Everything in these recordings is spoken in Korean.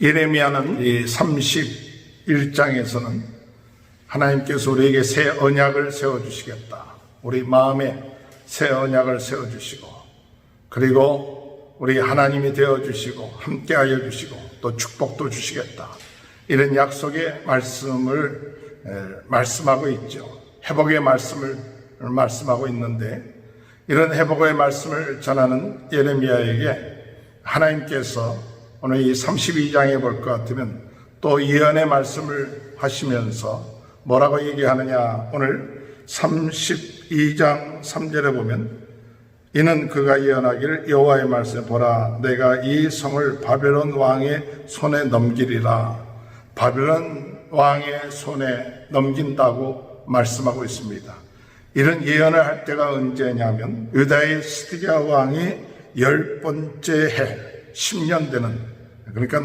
예레미야는 이 31장에서는 하나님께서 우리에게 새 언약을 세워주시겠다. 우리 마음에 새 언약을 세워주시고, 그리고 우리 하나님이 되어주시고 함께하여 주시고 또 축복도 주시겠다. 이런 약속의 말씀을 말씀하고 있죠. 회복의 말씀을 말씀하고 있는데, 이런 회복의 말씀을 전하는 예레미야에게 하나님께서 오늘 이 32장에 볼 것 같으면 또 예언의 말씀을 하시면서 뭐라고 얘기하느냐. 오늘 32장 3절에 보면, 이는 그가 예언하기를 여호와의 말씀에 보라, 내가 이 성을 바벨론 왕의 손에 넘기리라. 바벨론 왕의 손에 넘긴다고 말씀하고 있습니다. 이런 예언을 할 때가 언제냐면 유다의 시드기야 왕이 10번째 해 10년 되는, 그러니까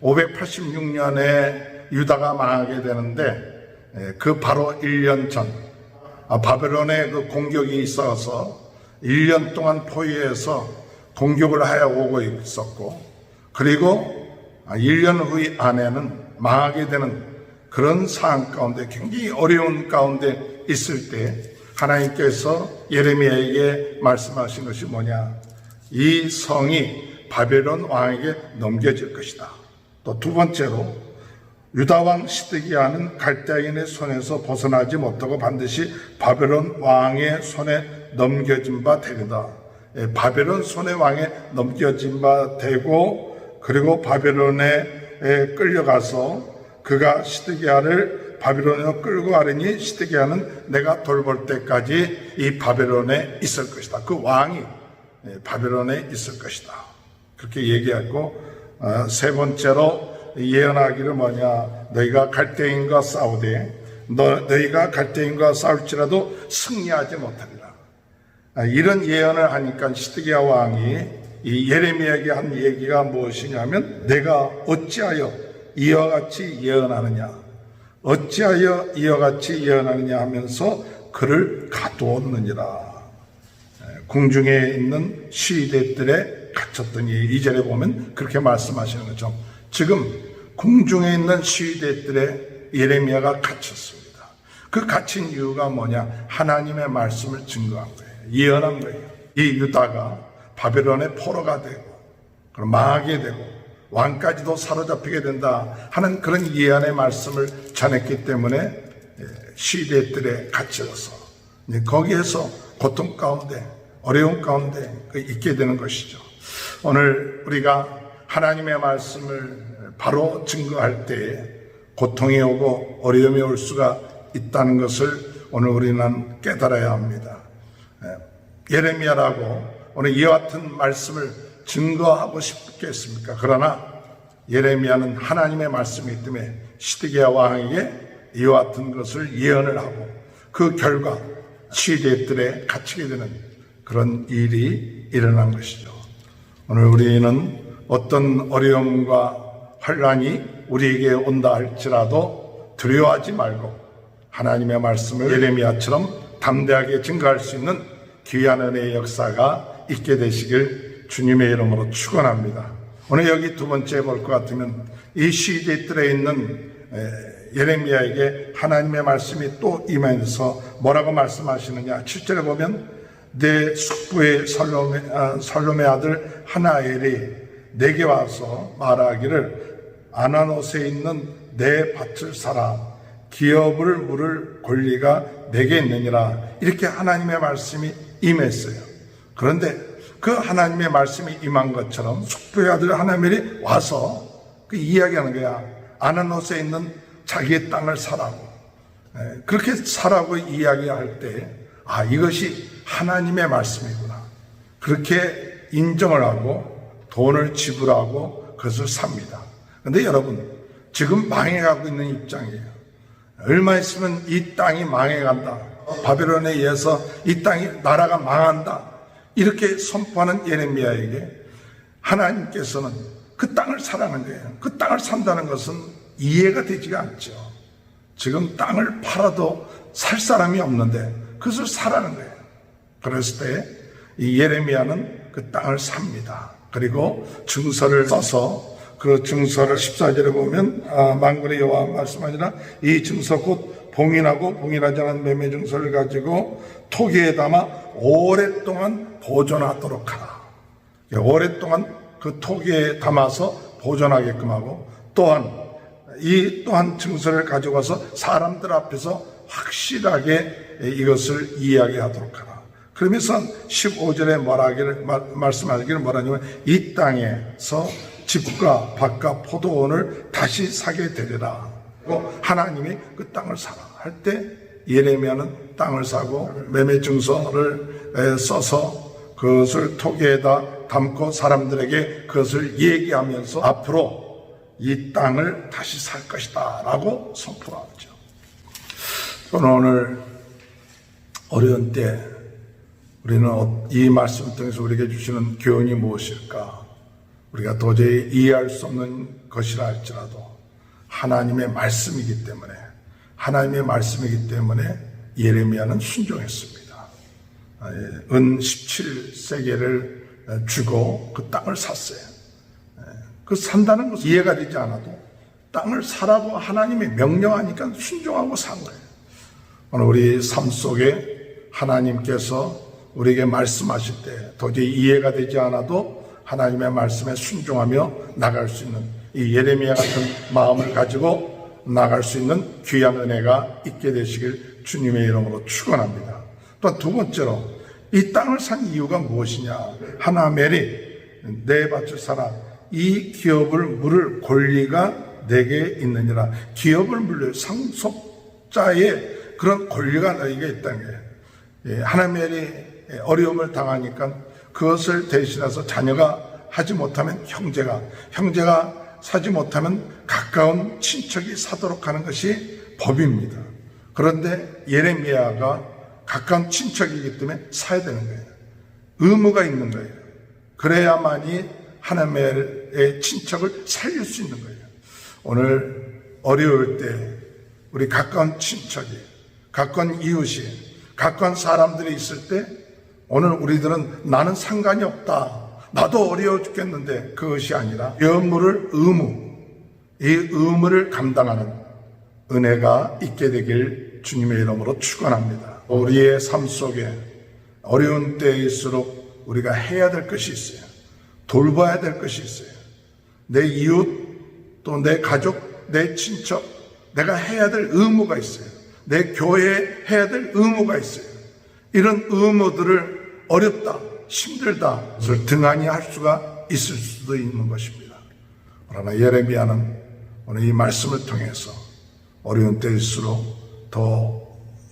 586년에 유다가 망하게 되는데, 그 바로 1년 전 바벨론의 그 공격이 있어서 1년 동안 포위해서 공격을 하여 오고 있었고, 그리고 1년 후 안에는 망하게 되는 그런 상황 가운데, 굉장히 어려운 가운데 있을 때 하나님께서 예레미야에게 말씀하신 것이 뭐냐. 이 성이 바벨론 왕에게 넘겨질 것이다. 또 두 번째로, 유다 왕 시드기야는 갈대아인의 손에서 벗어나지 못하고 반드시 바벨론 왕의 손에 넘겨진 바 되리다. 바벨론 손의 왕에 넘겨진 바 되고, 그리고 바벨론에 끌려가서 그가 시드기야를 바벨론으로 끌고 가려니 시드기야는 내가 돌볼 때까지 이 바벨론에 있을 것이다. 그 왕이 바벨론에 있을 것이다. 그렇게 얘기하고, 세 번째로 예언하기를 뭐냐. 너희가 갈대인과 싸우되 너희가 갈대인과 싸울지라도 승리하지 못하리라. 이런 예언을 하니까 시드기야 왕이 이 예레미야에게 한 얘기가 무엇이냐면, 내가 어찌하여 이와 같이 예언하느냐, 어찌하여 이와 같이 예언하느냐 하면서 그를 가두었느니라. 궁중에 있는 시위대들에 갇혔더니, 2절에 보면 그렇게 말씀하시는 거죠. 지금 궁중에 있는 시위대들에 예레미야가 갇혔습니다. 그 갇힌 이유가 뭐냐. 하나님의 말씀을 증거한 거예요. 예언한 거예요. 이 유다가 바벨론의 포로가 되고 그럼 망하게 되고 왕까지도 사로잡히게 된다 하는 그런 예언의 말씀을 전했기 때문에 시대들에 갇혀서 거기에서 고통 가운데, 어려움 가운데 있게 되는 것이죠. 오늘 우리가 하나님의 말씀을 바로 증거할 때에 고통이 오고 어려움이 올 수가 있다는 것을 오늘 우리는 깨달아야 합니다. 예레미야라고 오늘 이와 같은 말씀을 증거하고 싶겠습니까? 그러나 예레미야는 하나님의 말씀이기 때문에 시드기야 왕에게 이와 같은 것을 예언을 하고, 그 결과 시대들에 갇히게 되는 그런 일이 일어난 것이죠. 오늘 우리는 어떤 어려움과 환란이 우리에게 온다 할지라도 두려워하지 말고 하나님의 말씀을 예레미야처럼 담대하게 증거할 수 있는 귀한 은혜의 역사가 있게 되시길 주님의 이름으로 축원합니다. 오늘 여기 두 번째 볼 것 같으면, 이 시대들에 있는 예레미야에게 하나님의 말씀이 또 임하면서 뭐라고 말씀하시느냐. 7절에 보면, 내 숙부의 살롬의 아들 하나엘이 내게 와서 말하기를, 아나노스에 있는 내 밭을 사라. 기업을 물을 권리가 내게 있느니라. 이렇게 하나님의 말씀이 임했어요. 그런데 그 하나님의 말씀이 임한 것처럼 숙부의 아들 하나멜이 와서 그 이야기하는 거야. 아나노스에 있는 자기의 땅을 사라고. 그렇게 사라고 이야기할 때, 이것이 하나님의 말씀이구나. 그렇게 인정을 하고 돈을 지불하고 그것을 삽니다. 그런데 여러분, 지금 망해가고 있는 입장이에요. 얼마 있으면 이 땅이 망해간다. 바벨론에 의해서 이 땅이, 나라가 망한다. 이렇게 선포하는 예레미야에게 하나님께서는 그 땅을 사라는 거예요. 그 땅을 산다는 것은 이해가 되지가 않죠. 지금 땅을 팔아도 살 사람이 없는데 그것을 사라는 거예요. 그랬을 때 이 예레미야는 그 땅을 삽니다. 그리고 증서를 써서 그 증서를 14절에 보면 만군의 여호와 말씀하니라 이 증서 곧 봉인하고 봉인하지 않은 매매 증서를 가지고 토기에 담아 오랫동안 보존하도록 하라. 오랫동안 그 토기에 담아서 보존하게끔 하고 또한 증서를 가지고 와서 사람들 앞에서 확실하게 이것을 이야기하게 하도록 하라. 그러면서 15절에 말씀하기를 뭐라냐면 이 땅에서 집과 밭과 포도원을 다시 사게 되리라. 하나님이 그 땅을 사라 할 때 예레미야는 땅을 사고 매매 증서를 써서 그것을 토기에다 담고 사람들에게 그것을 얘기하면서 앞으로 이 땅을 다시 살 것이다 라고 선포하죠. 저는 오늘 어려운 때 우리는 이 말씀을 통해서 우리에게 주시는 교훈이 무엇일까? 우리가 도저히 이해할 수 없는 것이라 할지라도 하나님의 말씀이기 때문에 예레미야는 순종했습니다. 은 17세겔을 주고 그 땅을 샀어요. 그 산다는 것은 이해가 되지 않아도 땅을 사라고 하나님이 명령하니까 순종하고 산 거예요. 오늘 우리 삶 속에 하나님께서 우리에게 말씀하실 때 도저히 이해가 되지 않아도 하나님의 말씀에 순종하며 나갈 수 있는 이 예레미야 같은 마음을 가지고 나갈 수 있는 귀한 은혜가 있게 되시길 주님의 이름으로 축원합니다. 또 두 번째로 이 땅을 산 이유가 무엇이냐? 하나멜이 내 밭을 사라. 이 기업을 물을 권리가 내게 있느니라. 기업을 물릴 상속자의 그런 권리가 너에게 있다는 거예요. 하나멜이 어려움을 당하니까 그것을 대신해서 자녀가 하지 못하면 형제가 사지 못하면 가까운 친척이 사도록 하는 것이 법입니다. 그런데 예레미야가 가까운 친척이기 때문에 사야 되는 거예요. 의무가 있는 거예요. 그래야만이 하나님의 친척을 살릴 수 있는 거예요. 오늘 어려울 때 우리 가까운 친척이, 가까운 이웃이, 가까운 사람들이 있을 때 오늘 우리들은 나는 상관이 없다. 나도 어려워 죽겠는데 그것이 아니라 여물을 이 의무를 감당하는 은혜가 있게 되길 주님의 이름으로 축원합니다. 우리의 삶 속에 어려운 때일수록 우리가 해야 될 것이 있어요. 돌봐야 될 것이 있어요. 내 이웃, 또 내 가족, 내 친척, 내가 해야 될 의무가 있어요. 내 교회에 해야 될 의무가 있어요. 이런 의무들을 어렵다, 힘들다, 그것을 등한히 할 수가 있을 수도 있는 것입니다. 그러나 예레미야는 오늘 이 말씀을 통해서 어려운 때일수록 더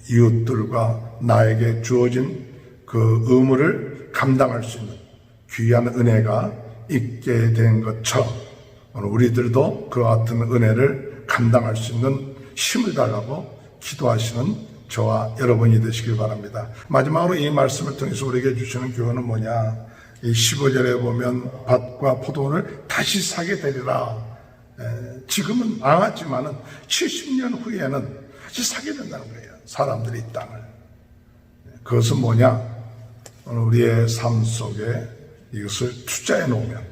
이웃들과 나에게 주어진 그 의무를 감당할 수 있는 귀한 은혜가 있게 된 것처럼 오늘 우리들도 그와 같은 은혜를 감당할 수 있는 힘을 달라고 기도하시는 저와 여러분이 되시길 바랍니다. 마지막으로 이 말씀을 통해서 우리에게 주시는 교훈은 뭐냐? 이 15절에 보면 밭과 포도원을 다시 사게 되리라. 지금은 망하지만은 70년 후에는 다시 사게 된다는 거예요. 사람들이 이 땅을. 그것은 뭐냐? 오늘 우리의 삶 속에 이것을 투자해 놓으면,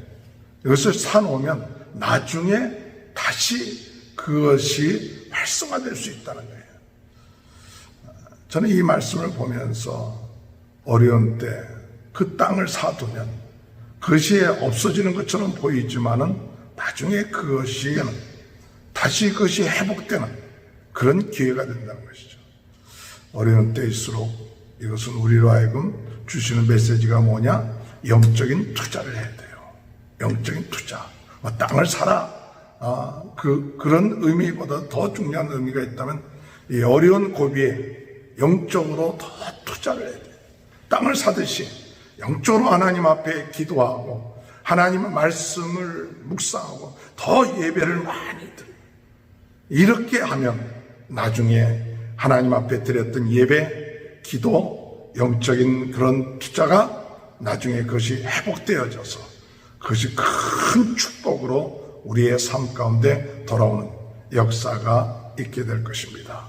이것을 사 놓으면 나중에 다시 그것이 활성화될 수 있다는 거예요. 저는 이 말씀을 보면서 어려운 때 그 땅을 사두면 그것이 없어지는 것처럼 보이지만은 나중에 다시 그것이 회복되는 그런 기회가 된다는 것이죠. 어려운 때일수록 이것은 우리로 하여금 주시는 메시지가 뭐냐? 영적인 투자를 해야 돼요. 영적인 투자. 땅을 사라. 그런 의미보다 더 중요한 의미가 있다면 이 어려운 고비에 영적으로 더 투자를 해야 돼요. 땅을 사듯이 영적으로 하나님 앞에 기도하고 하나님의 말씀을 묵상하고 더 예배를 많이 드려요. 이렇게 하면 나중에 하나님 앞에 드렸던 예배, 기도, 영적인 그런 투자가 나중에 그것이 회복되어져서 그것이 큰 축복으로 우리의 삶 가운데 돌아오는 역사가 있게 될 것입니다.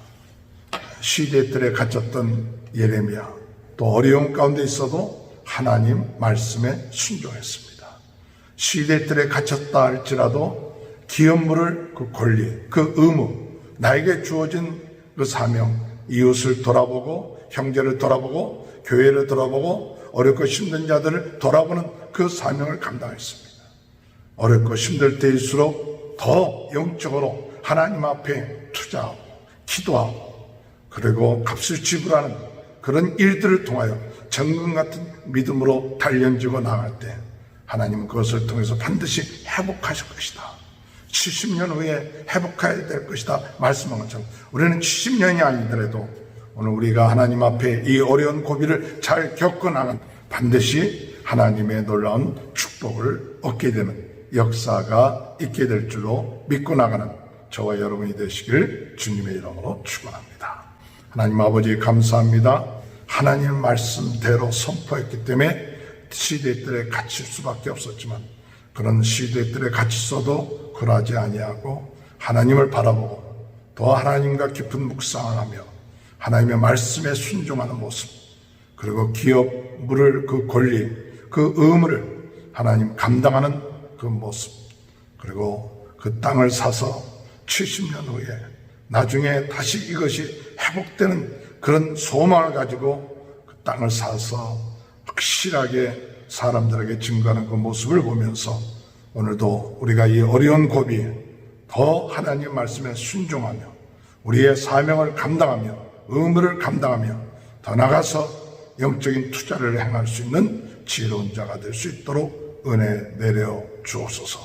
시대들에 갇혔던 예레미야, 또 어려움 가운데 있어도 하나님 말씀에 순종했습니다. 시대들에 갇혔다 할지라도 기업물을 그 권리, 그 의무, 나에게 주어진 그 사명, 이웃을 돌아보고 형제를 돌아보고 교회를 돌아보고 어렵고 힘든 자들을 돌아보는 그 사명을 감당했습니다. 어렵고 힘들 때일수록 더 영적으로 하나님 앞에 투자하고 기도하고 그리고 값을 지불하는 그런 일들을 통하여 정금 같은 믿음으로 단련지고 나갈 때 하나님은 그것을 통해서 반드시 회복하실 것이다. 70년 후에 회복해야 될 것이다 말씀한 것처럼 우리는 70년이 아니더라도 오늘 우리가 하나님 앞에 이 어려운 고비를 잘 겪어나간 반드시 하나님의 놀라운 축복을 얻게 되는 역사가 있게 될 줄로 믿고 나가는 저와 여러분이 되시길 주님의 이름으로 축원합니다. 하나님 아버지 감사합니다. 하나님의 말씀대로 선포했기 때문에 시대들에 갇힐 수밖에 없었지만 그런 시대들에 갇혔어도 굴하지 아니하고 하나님을 바라보고 더 하나님과 깊은 묵상을 하며 하나님의 말씀에 순종하는 모습 그리고 기업 물을 그 권리 그 의무를 하나님 감당하는 그 모습 그리고 그 땅을 사서 70년 후에 나중에 다시 이것이 회복되는 그런 소망을 가지고 그 땅을 사서 확실하게 사람들에게 증거하는 그 모습을 보면서 오늘도 우리가 이 어려운 고비에 더 하나님 말씀에 순종하며 우리의 사명을 감당하며 의무를 감당하며 더 나가서 영적인 투자를 행할 수 있는 지혜로운 자가 될 수 있도록 은혜 내려 주옵소서.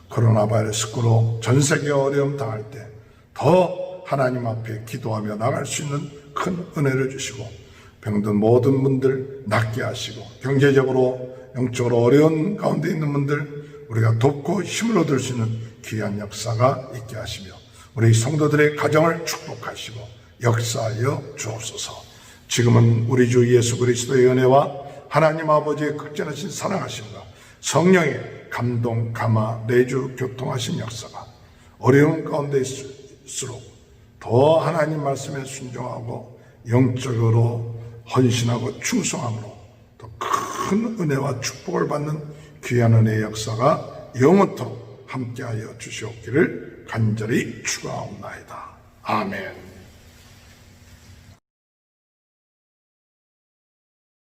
코로나 바이러스로 전 세계 어려움 당할 때 더 하나님 앞에 기도하며 나갈 수 있는 큰 은혜를 주시고 병든 모든 분들 낫게 하시고 경제적으로 영적으로 어려운 가운데 있는 분들 우리가 돕고 힘을 얻을 수 있는 귀한 역사가 있게 하시며 우리 성도들의 가정을 축복하시고 역사하여 주옵소서. 지금은 우리 주 예수 그리스도의 은혜와 하나님 아버지의 극진하신 사랑하심과 성령의 감동, 감화, 내주, 교통하신 역사가 어려운 가운데 있을수록 더 하나님 말씀에 순종하고 영적으로 헌신하고 충성함으로 더 큰 은혜와 축복을 받는 귀한 은혜의 역사가 영원토록 함께하여 주시옵기를 간절히 축원하옵나이다. 아멘.